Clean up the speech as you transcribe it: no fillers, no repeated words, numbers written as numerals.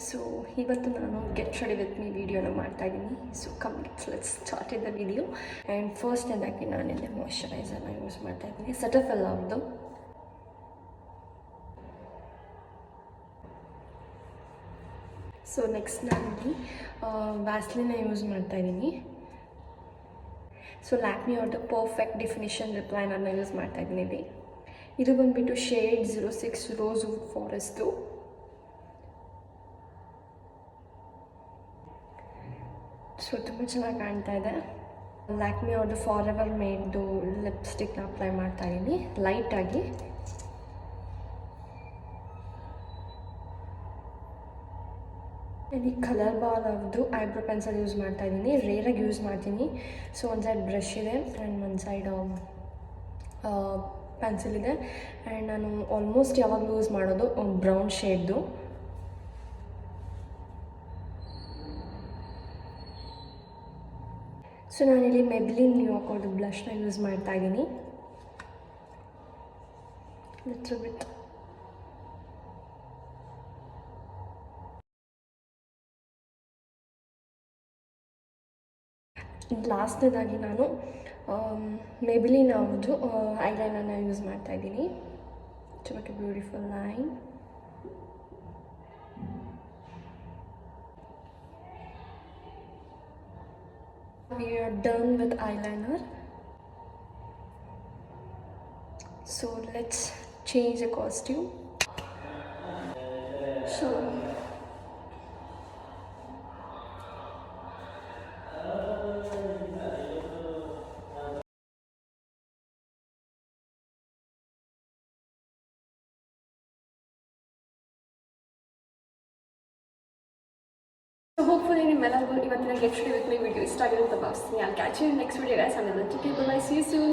So ಇವತ್ತು ನಾನು get ready with me ವಿಡಿಯೋನ ಮಾಡ್ತಾಯಿದ್ದೀನಿ. So come let's start the video. And ಫಸ್ಟ್ನೇದಾಗಿ ನಾನಿಲ್ಲಿ ಮಾಯ್ಶ್ಚರೈಸರ್ನ ಯೂಸ್ ಮಾಡ್ತಾಯಿದ್ದೀನಿ, ಸೆಟಫೆಲ್ ಅವ್ರದ್ದು. ಸೊ ನೆಕ್ಸ್ಟ್ ನಾನಿಲ್ಲಿ ವ್ಯಾಸ್ಲಿನ ಯೂಸ್ ಮಾಡ್ತಾಯಿದ್ದೀನಿ. ಸೊ ಲ್ಯಾಕ್ಮಿ ಅವ್ರದ್ದು ಪರ್ಫೆಕ್ಟ್ ಡೆಫಿನಿಷನ್ ರಿಪ್ಲೈನರ್ನ ಯೂಸ್ ಮಾಡ್ತಾಯಿದ್ದೀನಿ ಇಲ್ಲಿ. ಇದು ಬಂದುಬಿಟ್ಟು ಶೇಡ್ 06 ರೋಸ್ವುಡ್ ಫಾರೆಸ್ಟು. ಸೊ ತುಂಬ ಚೆನ್ನಾಗಿ ಕಾಣ್ತಾ ಇದೆ. ಲ್ಯಾಕ್ಮಿ ಅವ್ರದ್ದು ಫಾರ್ ಎವರ್ ಮೇಡ್ದು ಲಿಪ್ಸ್ಟಿಕ್ನ ಅಪ್ಲೈ ಮಾಡ್ತಾಯಿದ್ದೀನಿ ಲೈಟಾಗಿ. ಈ ಕಲರ್ ಬಾಲ್ ಅವ್ರದ್ದು ಐಬ್ರೋ ಪೆನ್ಸಿಲ್ ಯೂಸ್ ಮಾಡ್ತಾಯಿದ್ದೀನಿ, ರೇರಾಗಿ ಯೂಸ್ ಮಾಡ್ತೀನಿ. ಸೊ ಒಂದು ಸೈಡ್ ಬ್ರಷ್ ಇದೆ ಆ್ಯಂಡ್ ಒಂದು ಸೈಡ್ ಪೆನ್ಸಿಲ್ ಇದೆ. ಆ್ಯಂಡ್ ನಾನು ಆಲ್ಮೋಸ್ಟ್ ಯಾವಾಗಲೂ ಯೂಸ್ ಮಾಡೋದು ಬ್ರೌನ್ ಶೇಡ್ದು. ಸೊ ನಾನಿಲ್ಲಿ ಮೆಬ್ಲಿನ್ ನ್ಯೂಯಾರ್ಕ್ ಅವ್ರದ್ದು ಬ್ಲಷ್ನ ಯೂಸ್ ಮಾಡ್ತಾಯಿದ್ದೀನಿ ಲಿಟ್ಲ್ ಬಿಟ್. ಲಾಸ್ಟ್ನೇದಾಗಿ ನಾನು ಮೆಬ್ಲಿನ್ ಅವ್ರದ್ದು ಐಲೈನರ್ನ ಯೂಸ್ ಮಾಡ್ತಾಯಿದ್ದೀನಿ to make a beautiful line. We are done with eyeliner. So let's change the costume. So hopefully ನಿಮ್ಮೆಲ್ಲರಿಗೂ ಇವತ್ತಿನ get ready with me video ಇಷ್ಟ ಆಗಿರುತ್ತೆ ಭಾವಿಸ್ತೀನಿ. I'll catch you in next video guys. Until then, take care, bye bye, see you soon.